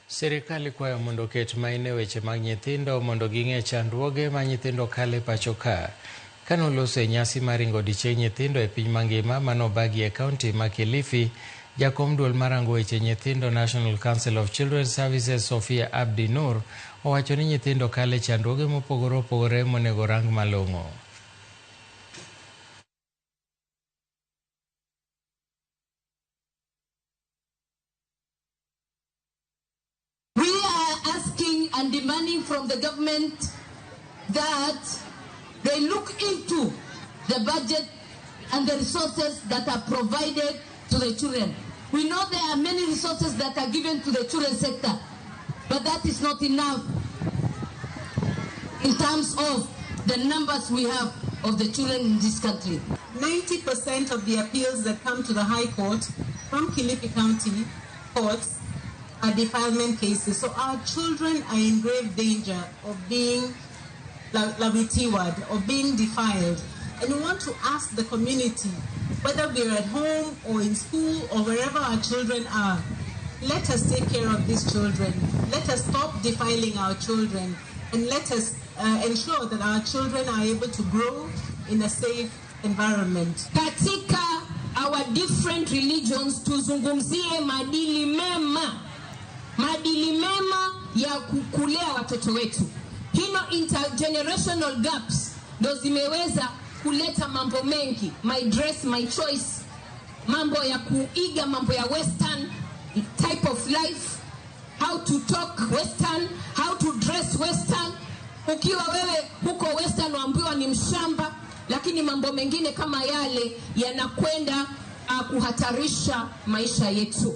Serikali kwayo mondo ket maine weche mag nyithindo mondo ging'e chandruoge ma nyithindo kale pacho ka. Kanoloso e nyasi mar ringo odiechieng nyithindo e piny mangima manobagi e kaunti ma Kilifi, jakom duol marango weche nyithindo National Council of Children's Services Sofia Abdi Nur owacho ni nyithindo kale chandruoge mopogore opogore monego rang malong'o. And demanding from the government that they look into the budget and the resources that are provided to the children. We know there are many resources that are given to the children sector, but that is not enough in terms of the numbers we have of the children in this country. 90% of the appeals that come to the High Court from Kilifi County courts are defilement cases. So our children are in grave danger of being labitiwad, of being defiled. And we want to ask the community, whether we're at home or in school or wherever our children are, let us take care of these children. Let us stop defiling our children, and let us ensure that our children are able to grow in a safe environment. Katika our different religions tuzungumzie maadili mema. Maadili mema ya kulea watoto wetu. Hino intergenerational gaps ndo zimeweza kuleta mambo mengi. My dress, my choice. Mambo ya kuiga, mambo ya western type of life. How to talk western, how to dress western. Ukiwa wewe huko western waambiwa ni mshamba, lakini mambo mengine kama yale yanakwenda kuhatarisha maisha yetu.